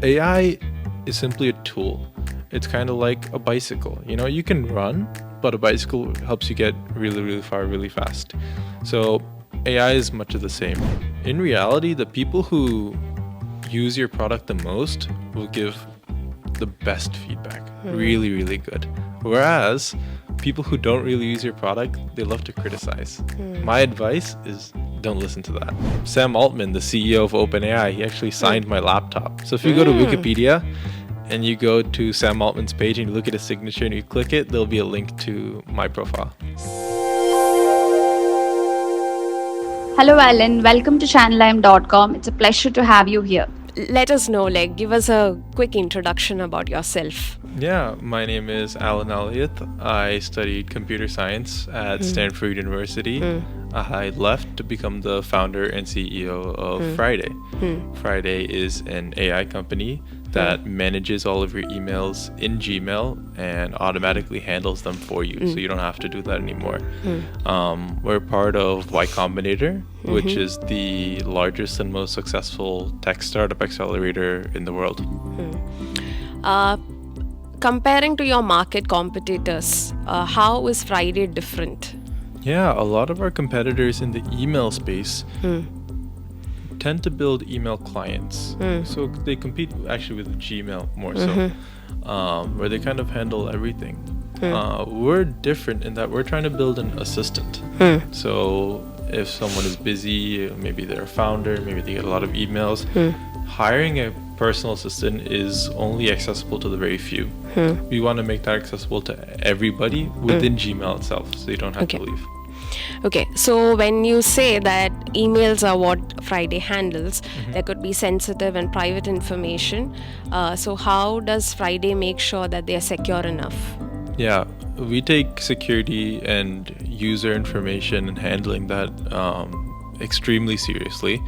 AI is simply a tool. It's kind of like a bicycle. You can run, but a bicycle helps you get really, really far, really fast. So AI is much of the same. In reality, the people who use your product the most will give the best feedback. Really, really good. Whereas people who don't really use your product, they love to criticize. My advice is don't listen to that. Sam Altman, the CEO of OpenAI, he actually signed my laptop. So if you go to Wikipedia and you go to Sam Altman's page and you look at his signature and you click it, there'll be a link to my profile. Hello, Alan. Welcome to channelim.com. It's a pleasure to have you here. Let us know, give us a quick introduction about yourself. Yeah, my name is Naliath. I studied computer science at Stanford University. I left to become the founder and CEO of Friday. Friday is an AI company that manages all of your emails in Gmail and automatically handles them for you, so you don't have to do that anymore. We're part of Y Combinator, which is the largest and most successful tech startup accelerator in the world. Comparing to your market competitors, how is Friday different? Yeah, a lot of our competitors in the email space tend to build email clients. So they compete actually with Gmail more so, where they kind of handle everything. We're different in that we're trying to build an assistant. So if someone is busy, maybe they're a founder, maybe they get a lot of emails, hiring a personal assistant is only accessible to the very few. We want to make that accessible to everybody within Gmail itself, so you don't have to leave. Okay, so when you say that emails are what Friday handles, there could be sensitive and private information. So how does Friday make sure that they are secure enough? Yeah, we take security and user information and handling that extremely seriously.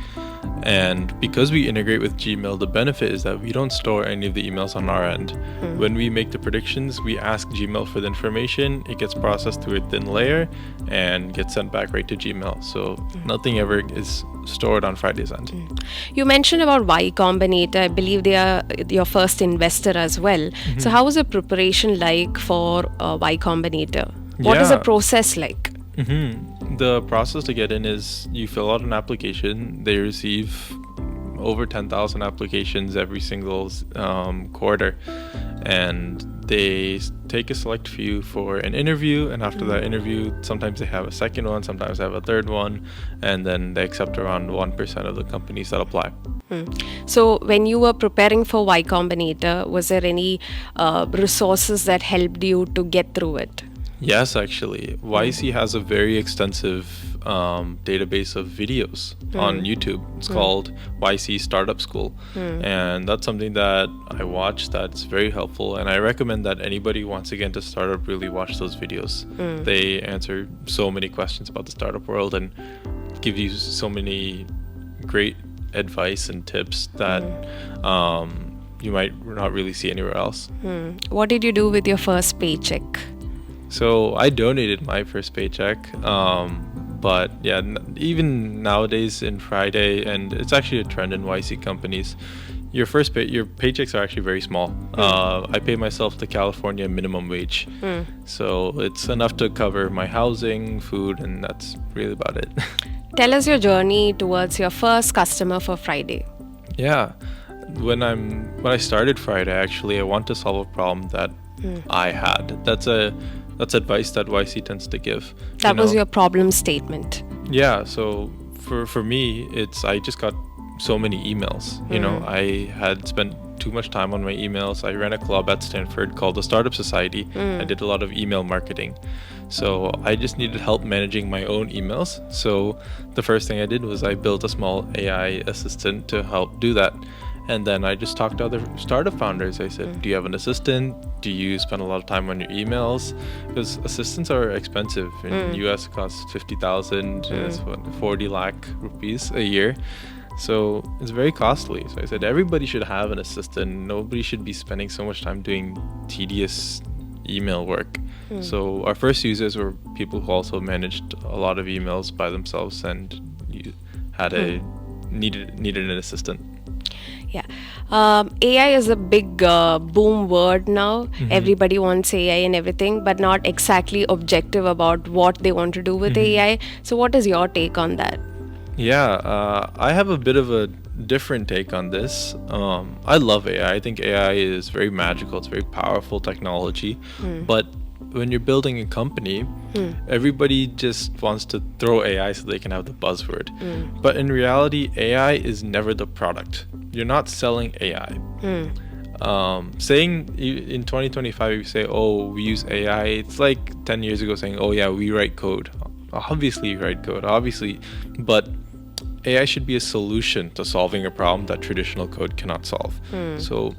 And because we integrate with Gmail, the benefit is that we don't store any of the emails on our end. When we make the predictions, we ask Gmail for the information, it gets processed through a thin layer and gets sent back right to Gmail. So nothing ever is stored on Friday's end. You mentioned about Y Combinator. I believe they are your first investor as well. So how was the preparation like for Y Combinator? What is the process like? The process to get in is you fill out an application. They receive over 10,000 applications every single quarter, and they take a select few for an interview, and after that interview, sometimes they have a second one, sometimes they have a third one, and then they accept around 1% of the companies that apply. So when you were preparing for Y Combinator, was there any resources that helped you to get through it? Yes, actually. YC has a very extensive database of videos on YouTube. It's called YC Startup School. And that's something that I watch that's very helpful. And I recommend that anybody who wants to get into startup really watch those videos. They answer so many questions about the startup world and give you so many great advice and tips that you might not really see anywhere else. What did you do with your first paycheck? So I donated my first paycheck, but yeah, even nowadays in Friday, and it's actually a trend in YC companies, your paychecks are actually very small. I pay myself the California minimum wage, so it's enough to cover my housing, food, and that's really about it. Tell us your journey towards your first customer for Friday. Yeah, when I started Friday, actually, I want to solve a problem that I had. That's advice that YC tends to give. That was your problem statement. Yeah, so for me, I just got so many emails. I had spent too much time on my emails. I ran a club at Stanford called the Startup Society. I did a lot of email marketing. So I just needed help managing my own emails. So the first thing I did was I built a small AI assistant to help do that. And then I just talked to other startup founders. I said, do you have an assistant? Do you spend a lot of time on your emails? Because assistants are expensive. In the US, it costs 50,000, it's 40 lakh rupees a year. So it's very costly. So I said, everybody should have an assistant. Nobody should be spending so much time doing tedious email work. So our first users were people who also managed a lot of emails by themselves and had needed an assistant. Yeah. AI is a big boom word now. Everybody wants AI and everything, but not exactly objective about what they want to do with AI. So, what is your take on that? Yeah, I have a bit of a different take on this. I love AI. I think AI is very magical. It's very powerful technology. But when you're building a company, everybody just wants to throw AI so they can have the buzzword. But in reality, AI is never the product. You're not selling AI. Saying in 2025, you say, oh, we use AI, it's like 10 years ago saying, oh, yeah, we write code. Obviously, you write code, obviously. But AI should be a solution to solving a problem that traditional code cannot solve. So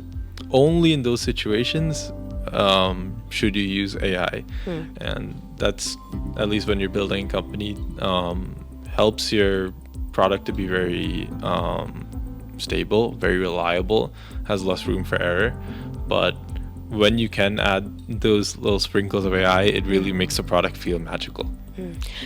only in those situations should you use AI. And that's, at least when you're building a company, helps your product to be very stable, very reliable, has less room for error. But when you can add those little sprinkles of AI, it really makes the product feel magical.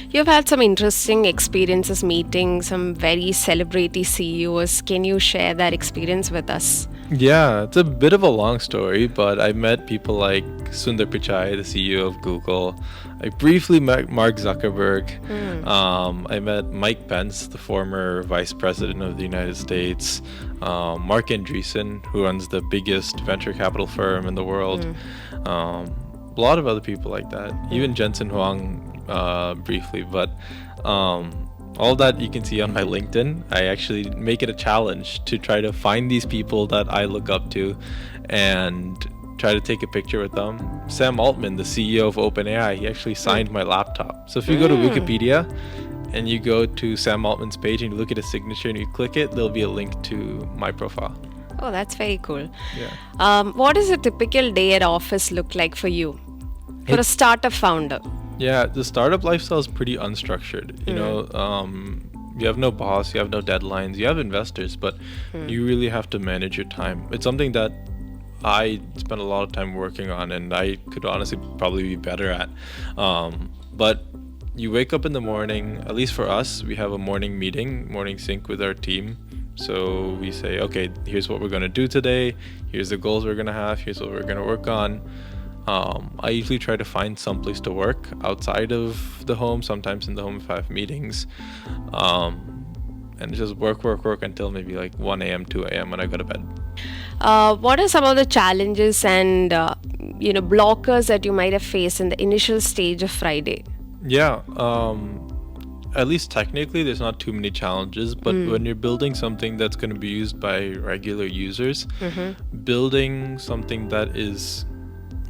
You've had some interesting experiences meeting some very celebrity CEOs. Can you share that experience with us? Yeah, it's a bit of a long story, but I met people like Sundar Pichai, the CEO of Google. I briefly met Mark Zuckerberg. I met Mike Pence, the former vice president of the United States. Mark Andreessen, who runs the biggest venture capital firm in the world. A lot of other people like that. Even Jensen Huang briefly. But all that you can see on my LinkedIn. I actually make it a challenge to try to find these people that I look up to and try to take a picture with them. Sam Altman, the CEO of OpenAI, he actually signed my laptop. So if you go to Wikipedia and you go to Sam Altman's page and you look at his signature and you click it, there'll be a link to my profile. Oh, that's very cool. Yeah. What does a typical day at office look like for you? For a startup founder? Yeah, the startup lifestyle is pretty unstructured. You know, you have no boss, you have no deadlines, you have investors, but you really have to manage your time. It's something that I spent a lot of time working on, and I could honestly probably be better at. But you wake up in the morning, at least for us, we have a morning meeting, morning sync with our team. So we say, okay, here's what we're going to do today. Here's the goals we're going to have. Here's what we're going to work on. I usually try to find some place to work outside of the home, sometimes in the home if I have meetings, and just work until maybe like 1 a.m., 2 a.m. when I go to bed. What are some of the challenges and blockers that you might have faced in the initial stage of Friday? Yeah, at least technically there's not too many challenges, but when you're building something that's going to be used by regular users, building something that is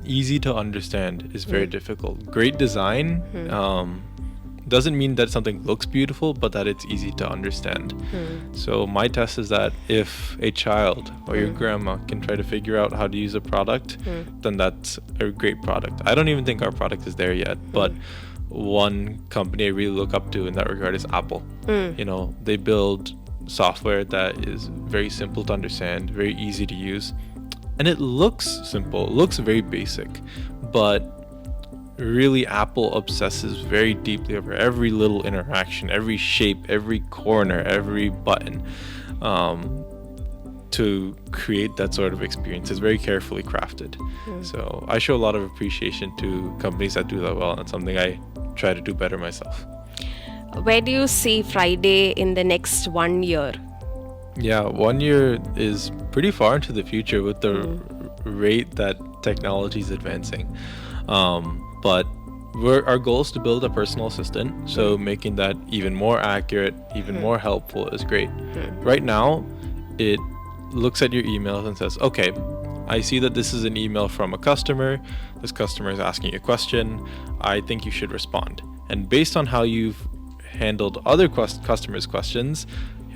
easy to understand is very difficult. Great design doesn't mean that something looks beautiful, but that it's easy to understand. So my test is that if a child or your grandma can try to figure out how to use a product, then that's a great product. I don't even think our product is there yet, but one company I really look up to in that regard is Apple. You know, they build software that is very simple to understand, very easy to use. And it looks simple, it looks very basic, but really Apple obsesses very deeply over every little interaction, every shape, every corner, every button, to create that sort of experience. It's very carefully crafted. So I show a lot of appreciation to companies that do that well, and it's something I try to do better myself. Where do you see Friday in the next 1 year? Yeah, 1 year is pretty far into the future with the rate that technology is advancing. But our goal is to build a personal assistant, so making that even more accurate, even more helpful is great. Right now, it looks at your emails and says, okay, I see that this is an email from a customer. This customer is asking you a question. I think you should respond. And based on how you've handled other customers' questions,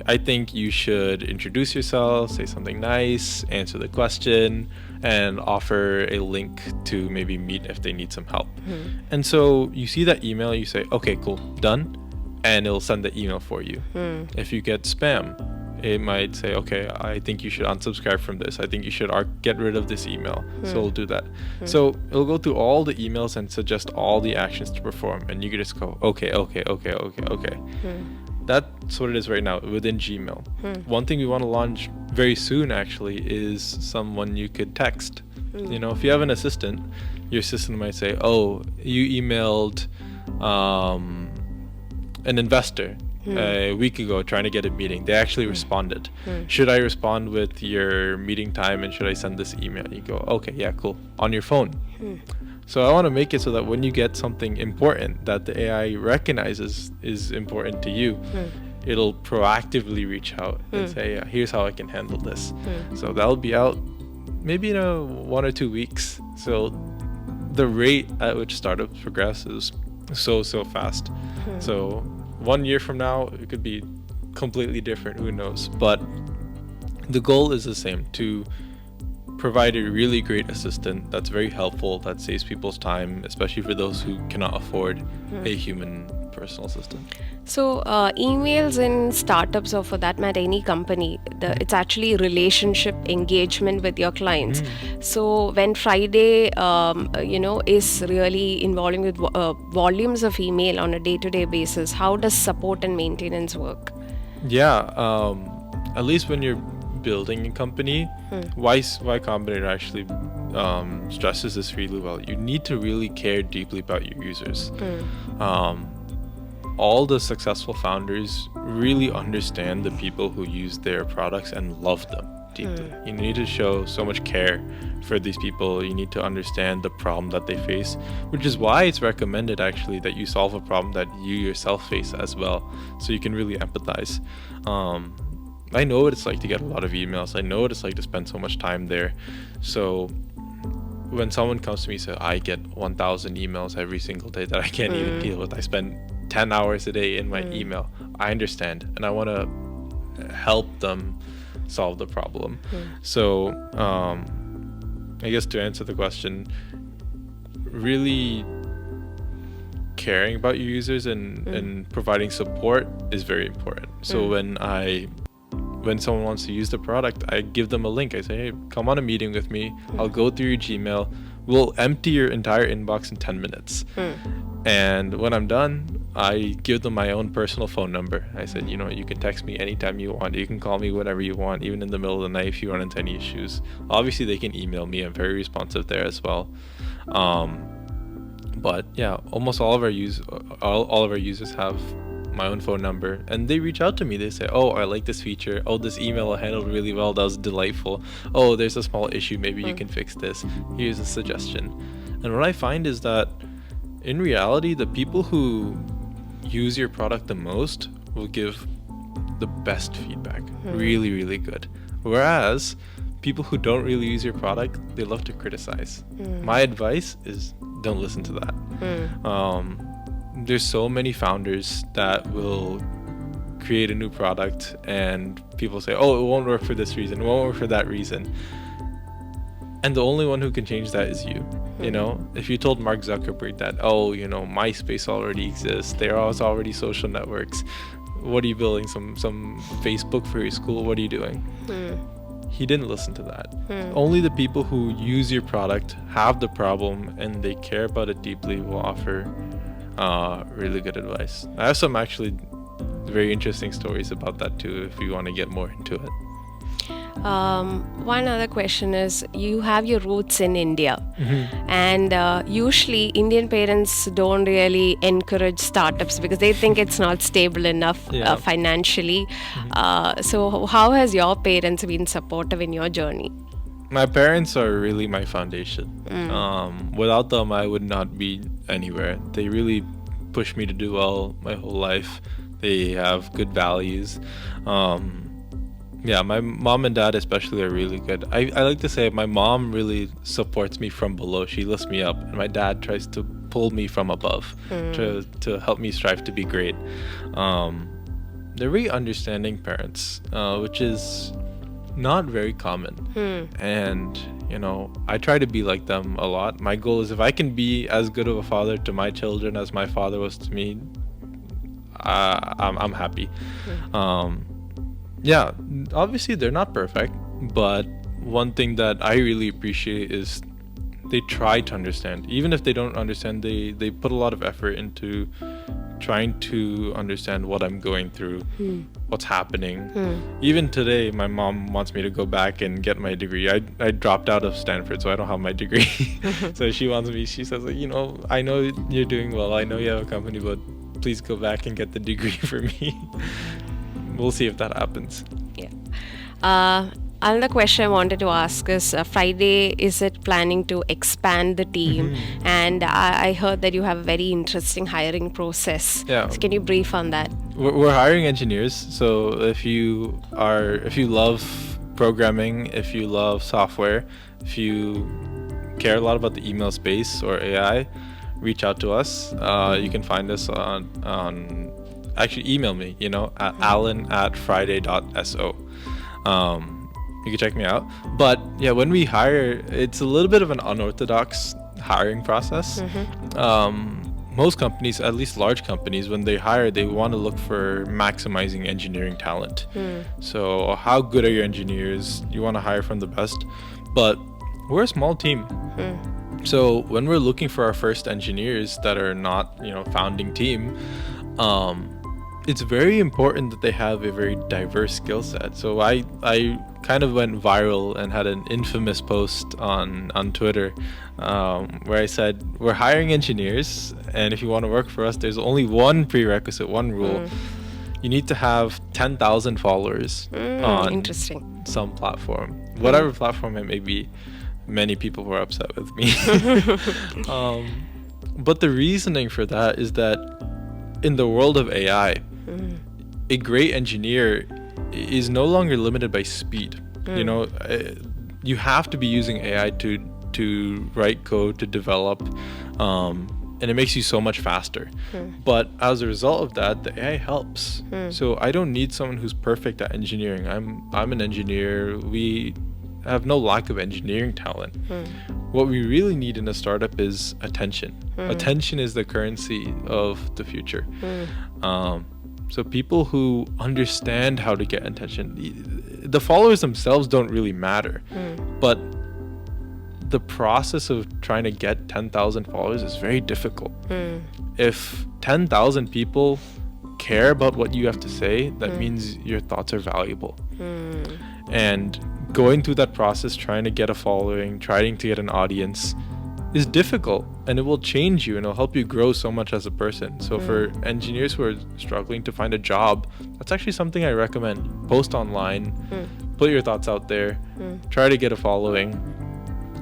I think you should introduce yourself, say something nice, answer the question, and offer a link to maybe meet if they need some help. And so you see that email, you say, okay, cool, done, and it'll send the email for you. If you get spam, it might say, okay, I think you should unsubscribe from this. I think you should get rid of this email. So it'll do that. So it'll go through all the emails and suggest all the actions to perform, and you can just go, okay. That's what it is right now within Gmail. One thing we want to launch very soon actually is someone you could text. You know, if you have an assistant, your assistant might say, oh, you emailed an investor a week ago trying to get a meeting. They actually responded. Should I respond with your meeting time and should I send this email? You go, okay, yeah, cool. On your phone. So I want to make it so that when you get something important that the AI recognizes is important to you, it'll proactively reach out and say, yeah, here's how I can handle this. So that'll be out maybe in 1 or 2 weeks. So the rate at which startups progress is so fast. So 1 year from now, it could be completely different. Who knows? But the goal is the same, to provide a really great assistant that's very helpful, that saves people's time, especially for those who cannot afford a human personal assistant. So emails in startups, or for that matter any company, it's actually relationship engagement with your clients. So when Friday is really involving with volumes of email on a day-to-day basis, how does support and maintenance work? Yeah, at least when you're building a company, why Combinator actually stresses this really well. You need to really care deeply about your users. All the successful founders really understand the people who use their products and love them deeply. You need to show so much care for these people. You need to understand the problem that they face, which is why it's recommended actually that you solve a problem that you yourself face as well, so you can really empathize. I know what it's like to get a lot of emails. I know what it's like to spend so much time there. So when someone comes to me and says, I get 1,000 emails every single day that I can't even deal with, I spend 10 hours a day in my email, I understand, and I want to help them solve the problem. So I guess to answer the question, really caring about your users and providing support is very important. So when someone wants to use the product, I give them a link. I say, hey, come on a meeting with me. I'll go through your Gmail. We'll empty your entire inbox in 10 minutes. And when I'm done, I give them my own personal phone number. I said, you can text me anytime you want. You can call me whenever you want, even in the middle of the night if you run into any issues. Obviously, they can email me. I'm very responsive there as well. But yeah, almost all of our users have my own phone number, and they reach out to me. They say, oh, I like this feature. Oh, this email I handled really well. That was delightful. Oh, there's a small issue. Maybe you can fix this. Here's a suggestion. And what I find is that in reality, the people who use your product the most will give the best feedback. Really, really good. Whereas people who don't really use your product, they love to criticize. My advice is don't listen to that. There's so many founders that will create a new product and people say, oh, it won't work for this reason, it won't work for that reason. And the only one who can change that is you. If you told Mark Zuckerberg that, oh, MySpace already exists, there are already social networks, what are you building, some Facebook for your school, what are you doing? He didn't listen to that. Only the people who use your product, have the problem, and they care about it deeply will offer really good advice. I have some actually very interesting stories about that too, if you want to get more into it. One other question is, you have your roots in India, and usually Indian parents don't really encourage startups because they think it's not stable enough financially. So how has your parents been supportive in your journey? My parents are really my foundation. Without them, I would not be anywhere. They really pushed me to do well my whole life. They have good values. My mom and dad especially are really good. I like to say my mom really supports me from below. She lifts me up, and my dad tries to pull me from above to help me strive to be great. They're very understanding parents, which is not very common. And I try to be like them a lot. My goal is, if I can be as good of a father to my children as my father was to me, I'm happy. Obviously they're not perfect, but one thing that I really appreciate is they try to understand. Even if they don't understand, they put a lot of effort into trying to understand what I'm going through, what's happening. Even today, my mom wants me to go back and get my degree. I dropped out of Stanford, so I don't have my degree. So she says, I know you're doing well. I know you have a company, but please go back and get the degree for me. We'll see if that happens. Yeah. Another question I wanted to ask is, Friday, is it planning to expand the team? And I heard that you have a very interesting hiring process. Yeah. So can you brief on that? We're hiring engineers. So if you love programming, if you love software, if you care a lot about the email space or AI, reach out to us. You can find us on actually email me, at alan@friday.so. You can check me out. But yeah, when we hire, it's a little bit of an unorthodox hiring process. Most companies, at least large companies, when they hire, they want to look for maximizing engineering talent. So how good are your engineers? You want to hire from the best. But we're a small team. So when we're looking for our first engineers that are not, founding team, it's very important that they have a very diverse skill set. So I kind of went viral and had an infamous post on Twitter where I said, we're hiring engineers, and if you want to work for us, there's only one prerequisite, one rule. You need to have 10,000 followers on some platform, whatever platform it may be. Many people were upset with me. But the reasoning for that is that in the world of AI, a great engineer is no longer limited by speed. You have to be using AI to write code, to develop, and it makes you so much faster. But as a result of that, the AI helps. So I don't need someone who's perfect at engineering. I'm an engineer. We have no lack of engineering talent. What we really need in a startup is attention. Attention is the currency of the future. So people who understand how to get attention, the followers themselves don't really matter, but the process of trying to get 10,000 followers is very difficult. If 10,000 people care about what you have to say, that means your thoughts are valuable. And going through that process, trying to get a following, trying to get an audience, is difficult, and it will change you and it'll help you grow so much as a person. So for engineers who are struggling to find a job, that's actually something I recommend. Post online, put your thoughts out there, try to get a following,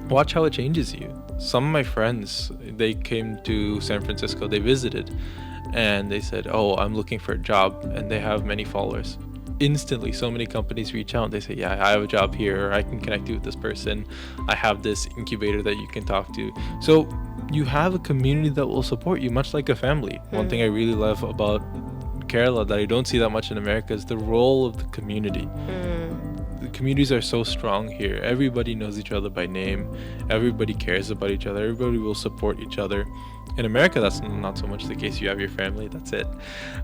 watch how it changes you. Some of my friends, they came to San Francisco, they visited, and they said, I'm looking for a job, and they have many followers. Instantly, so many companies reach out and they say, I have a job here, or I can connect you with this person, I have this incubator that you can talk to. So you have a community that will support you, much like a family. One thing I really love about Kerala that I don't see that much in America is the role of the community. The communities are so strong here. Everybody knows each other by name, everybody cares about each other, everybody will support each other. In America, that's not so much the case. You have your family, that's it.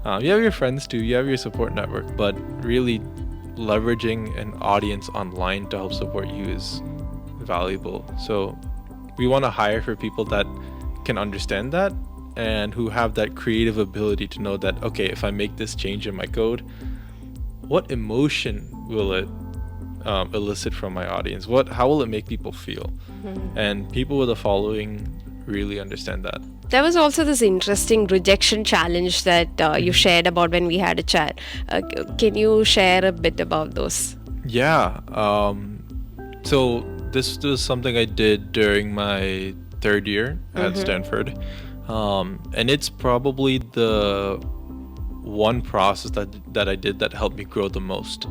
You have your friends too, you have your support network, but really leveraging an audience online to help support you is valuable. So we want to hire for people that can understand that and who have that creative ability to know that, okay, if I make this change in my code, what emotion will it elicit from my audience? How will it make people feel? And people with a following really understand that. There was also this interesting rejection challenge that you shared about when we had a chat. Can you share a bit about those? Yeah. So this was something I did during my third year at Stanford. And it's probably the one process that I did that helped me grow the most.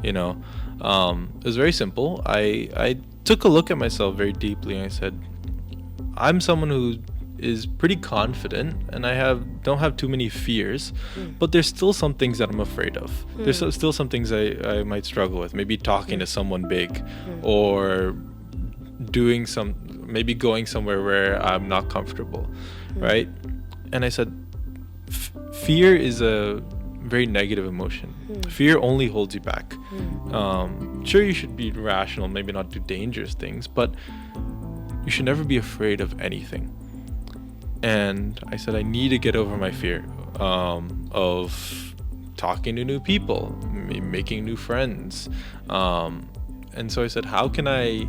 It was very simple. I took a look at myself very deeply and I said, I'm someone who is pretty confident and I don't have too many fears, but there's still some things that I'm afraid of. There's still some things I might struggle with, maybe talking to someone big or maybe going somewhere where I'm not comfortable, right? And I said, fear is a very negative emotion. Fear only holds you back. Sure, you should be rational, maybe not do dangerous things, but you should never be afraid of anything. And I said, I need to get over my fear of talking to new people, making new friends. And so I said, how can I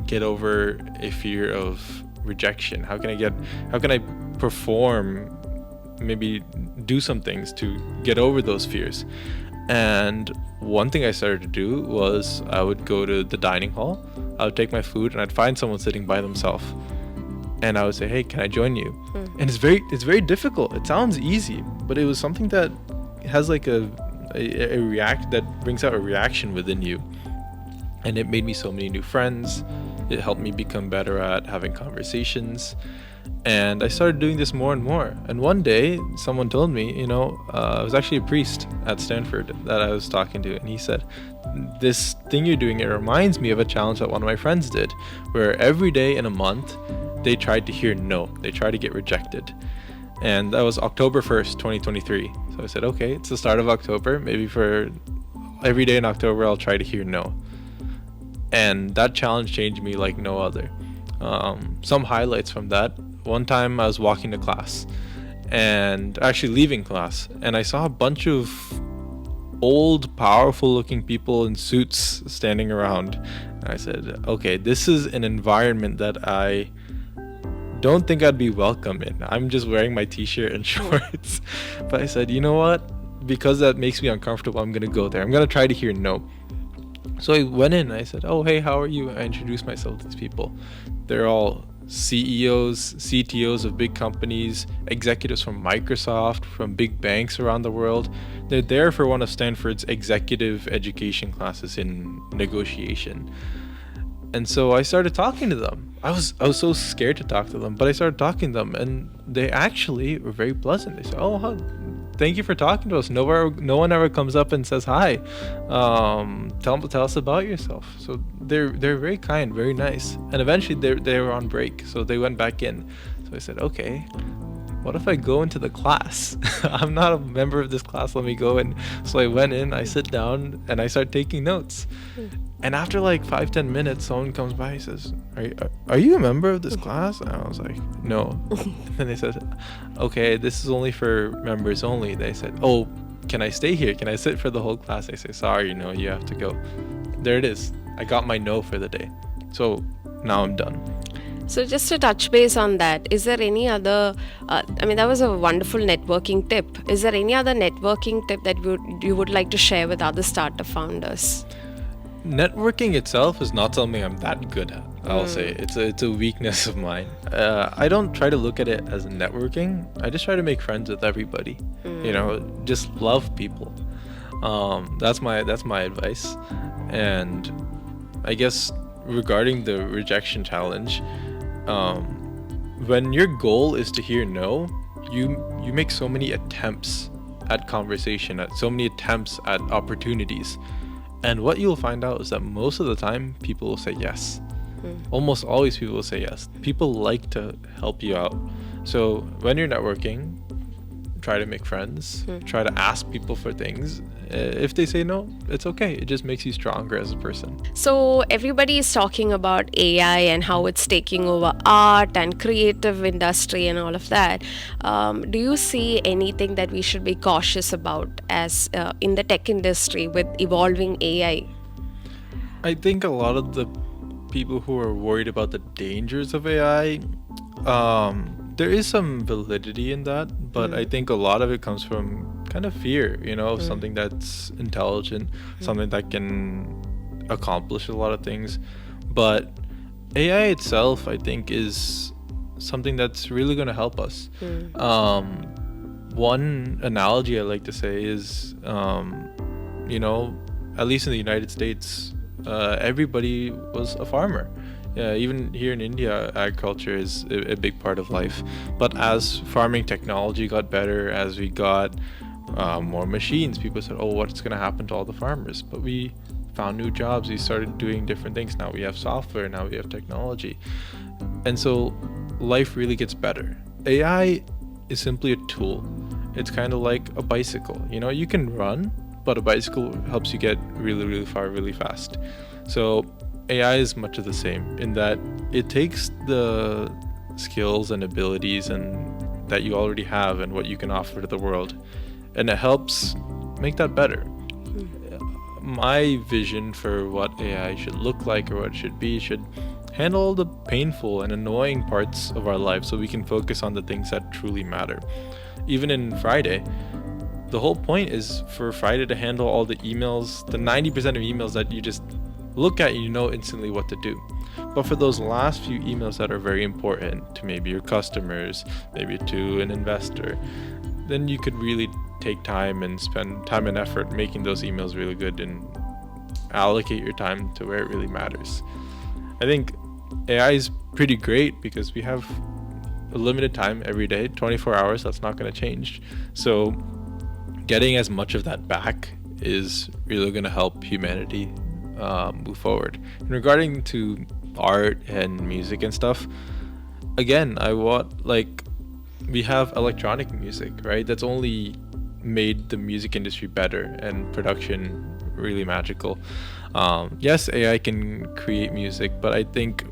get over a fear of rejection? How can I perform, maybe do some things to get over those fears? And one thing I started to do was I would go to the dining hall, I would take my food, and I'd find someone sitting by themselves. And I would say, hey, can I join you? And it's very difficult. It sounds easy, but it was something that has like a react that brings out a reaction within you. And it made me so many new friends. It helped me become better at having conversations. And I started doing this more and more. And one day, someone told me, it was actually a priest at Stanford that I was talking to. And he said, this thing you're doing, it reminds me of a challenge that one of my friends did, where every day in a month, they tried to hear no. They tried to get rejected. And that was October 1st, 2023. So I said, okay, it's the start of October. Maybe for every day in October, I'll try to hear no. And that challenge changed me like no other. Some highlights from that. One time I was walking to class and actually leaving class, and I saw a bunch of old, powerful looking people in suits standing around. And I said, okay, this is an environment that I don't think I'd be welcome in. I'm just wearing my t-shirt and shorts. But I said, you know what? Because that makes me uncomfortable, I'm going to go there. I'm going to try to hear no. So I went in and I said, oh, hey, how are you? I introduced myself to these people. They're all CEOs, CTOs of big companies, executives from Microsoft, from big banks around the world. They're there for one of Stanford's executive education classes in negotiation. And so I started talking to them. I was so scared to talk to them, but I started talking to them, and they actually were very pleasant. They said, oh, thank you for talking to us. No one ever comes up and says hi. Tell us about yourself. So they're very kind, very nice. And eventually they were on break, so they went back in. So I said, okay, what if I go into the class? I'm not a member of this class. Let me go in. So I went in, I sit down, and I start taking notes. And after like 5-10 minutes, someone comes by and says, are you a member of this class? And I was like, no. And they said, okay, this is only for members only. They said, oh, can I stay here? Can I sit for the whole class? I say, sorry, no, you have to go. There it is. I got my no for the day. So now I'm done. So just to touch base on that, is there any other, that was a wonderful networking tip. Is there any other networking tip that you would like to share with other startup founders? Networking itself is not something I'm that good at. I'll say it's a weakness of mine. I don't try to look at it as networking. I just try to make friends with everybody. Just love people. That's my advice. And I guess regarding the rejection challenge, when your goal is to hear no, you make so many attempts at conversation, at so many attempts at opportunities. And what you'll find out is that most of the time, people will say yes. Almost always people will say yes. People like to help you out. So when you're networking, try to make friends, try to ask people for things. If they say no, it's okay. It just makes you stronger as a person. So everybody is talking about AI and how it's taking over art and creative industry and all of that. Do you see anything that we should be cautious about as in the tech industry with evolving AI? I think a lot of the people who are worried about the dangers of AI, there is some validity in that, but I think a lot of it comes from kind of fear, of something that's intelligent, something that can accomplish a lot of things. But AI itself, I think, is something that's really going to help us. One analogy I like to say is, at least in the United States, everybody was a farmer. Even here in India, agriculture is a big part of life. But as farming technology got better, as we got more machines, people said, oh, what's going to happen to all the farmers? But we found new jobs. We started doing different things. Now we have software. Now we have technology. And so life really gets better. AI is simply a tool. It's kind of like a bicycle. You can run, but a bicycle helps you get really, really far, really fast. So AI is much of the same in that it takes the skills and abilities and that you already have and what you can offer to the world. And it helps make that better. My vision for what AI should look like or what it should be should handle the painful and annoying parts of our life so we can focus on the things that truly matter. Even in Friday, the whole point is for Friday to handle all the emails, the 90% of emails that you just look at, you know instantly what to do. But for those last few emails that are very important to maybe your customers, maybe to an investor, then you could really take time and spend time and effort making those emails really good and allocate your time to where it really matters. I think AI is pretty great because we have a limited time every day, 24 hours, that's not going to change. So getting as much of that back is really going to help humanity move forward. And regarding to art and music and stuff, again, we have electronic music, right? That's only made the music industry better and production really magical. Yes, AI can create music, but I think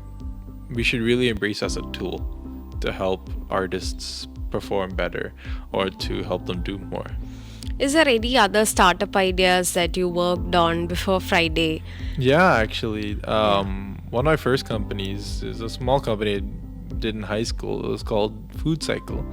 we should really embrace as a tool to help artists perform better or to help them do more. Is there any other startup ideas that you worked on before Friday? Yeah, actually, one of my first companies is a small company I did in high school. It was called Food Cycle.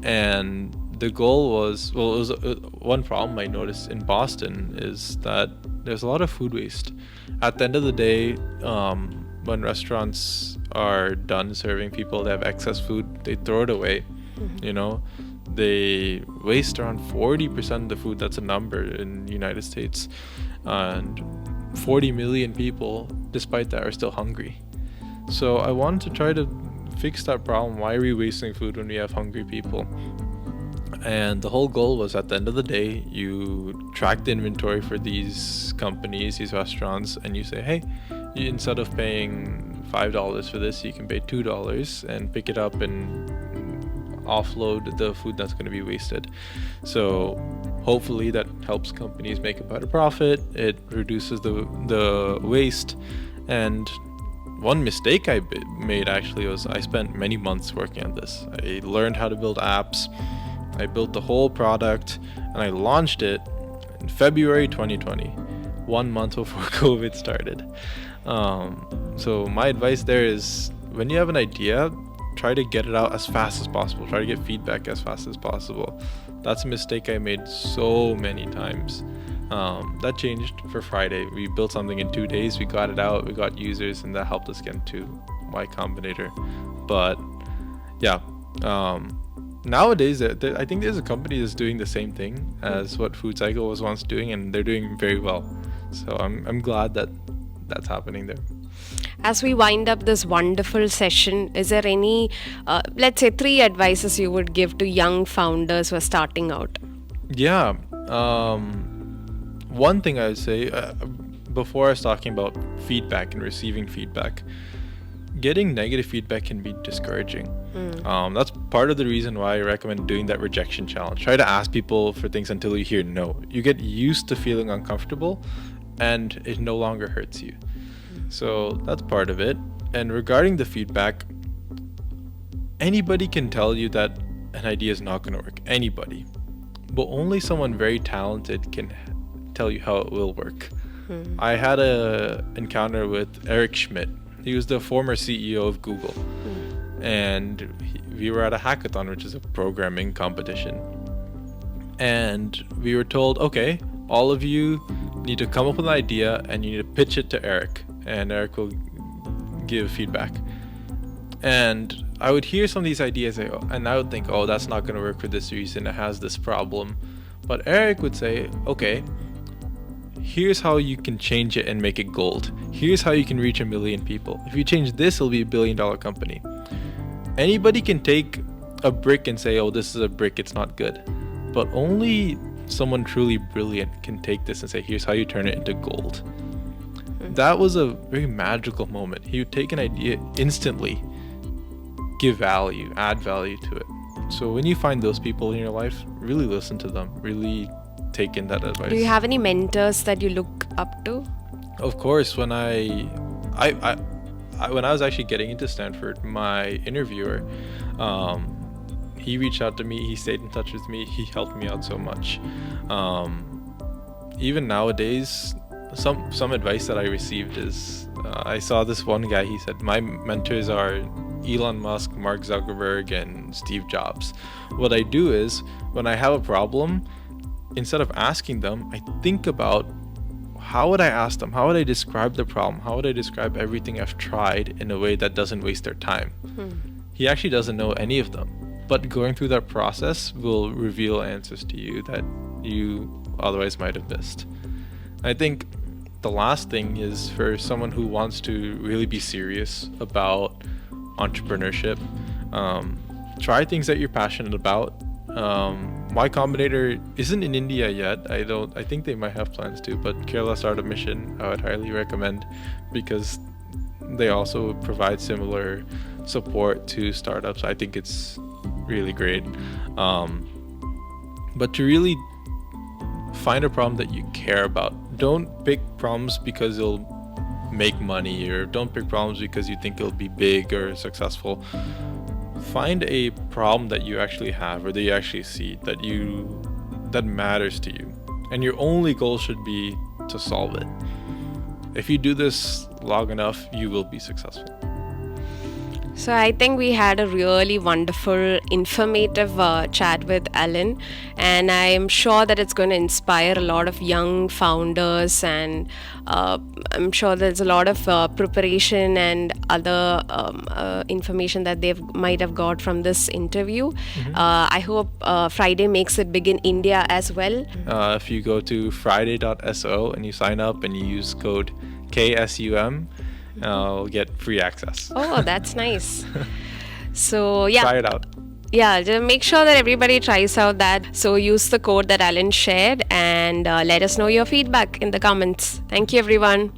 And the goal was, one problem I noticed in Boston is that there's a lot of food waste. At the end of the day, when restaurants are done serving people, they have excess food, they throw it away. You know, they waste around 40% of the food. That's a number in the United States. And 40 million people, despite that, are still hungry. So I wanted to try to fix that problem. Why are we wasting food when we have hungry people? And the whole goal was, at the end of the day, you track the inventory for these companies, these restaurants, and you say, hey, instead of paying $5 for this, you can pay $2 and pick it up and offload the food that's going to be wasted. So hopefully that helps companies make a better profit. It reduces the waste. And one mistake I made actually was I spent many months working on this. I learned how to build apps. I built the whole product and I launched it in February 2020, 1 month before COVID started. So my advice there is, when you have an idea, try to get it out as fast as possible. Try to get feedback as fast as possible. That's a mistake I made so many times. That changed for Friday. We built something in 2 days. We got it out. We got users, and that helped us get into Y Combinator. But yeah, nowadays I think there's a company that's doing the same thing as what Food Cycle was once doing, and they're doing very well. So I'm glad that that's happening there. As we wind up this wonderful session, is there any, let's say, 3 advices you would give to young founders who are starting out? Yeah. One thing I would say, before I was talking about feedback and receiving feedback, getting negative feedback can be discouraging. That's part of the reason why I recommend doing that rejection challenge. Try to ask people for things until you hear no. You get used to feeling uncomfortable and it no longer hurts you. So that's part of it. And regarding the feedback, anybody can tell you that an idea is not going to work. Anybody. But only someone very talented can tell you how it will work. I had a encounter with Eric Schmidt. He was the former CEO of Google. And we were at a hackathon, which is a programming competition. And we were told, okay, all of you need to come up with an idea and you need to pitch it to Eric. And Eric will give feedback. And I would hear some of these ideas and I would think, oh, that's not going to work for this reason. It has this problem. But Eric would say, okay, here's how you can change it and make it gold. Here's how you can reach 1 million people. If you change this, it'll be $1 billion company. Anybody can take a brick and say, oh, this is a brick, it's not good. But only someone truly brilliant can take this and say, here's how you turn it into gold. That was a very magical moment. He would take an idea instantly, give value, add value to it. So when you find those people in your life, really listen to them, really take in that advice. Do you have any mentors that you look up to? Of course, when I when I was actually getting into Stanford, my interviewer, he reached out to me, he stayed in touch with me, he helped me out so much. Even nowadays, some advice that I received is, I saw this one guy, he said, my mentors are Elon Musk, Mark Zuckerberg, and Steve Jobs. What I do is, when I have a problem, instead of asking them, I think about, how would I ask them? How would I describe the problem? How would I describe everything I've tried in a way that doesn't waste their time? He actually doesn't know any of them, but going through that process will reveal answers to you that you otherwise might have missed. I think the last thing is, for someone who wants to really be serious about entrepreneurship, try things that you're passionate about. Y Combinator isn't in India yet. I think they might have plans to, but Kerala Startup Mission I would highly recommend, because they also provide similar support to startups. I think it's really great. But to really find a problem that you care about. Don't pick problems because it'll make money, or don't pick problems because you think it'll be big or successful. Find a problem that you actually have, or that you actually see, that matters to you, and your only goal should be to solve it. If you do this long enough, you will be successful. So I think we had a really wonderful, informative chat with Alan, and I'm sure that it's going to inspire a lot of young founders, and I'm sure there's a lot of preparation and other information that they might have got from this interview. I hope Friday makes it big in India as well. If you go to friday.so and you sign up and you use code KSUM, get free access. Oh, that's nice. So yeah, try it out. Yeah, just make sure that everybody tries out that. So use the code that Alan shared, and let us know your feedback in the comments. Thank you, everyone.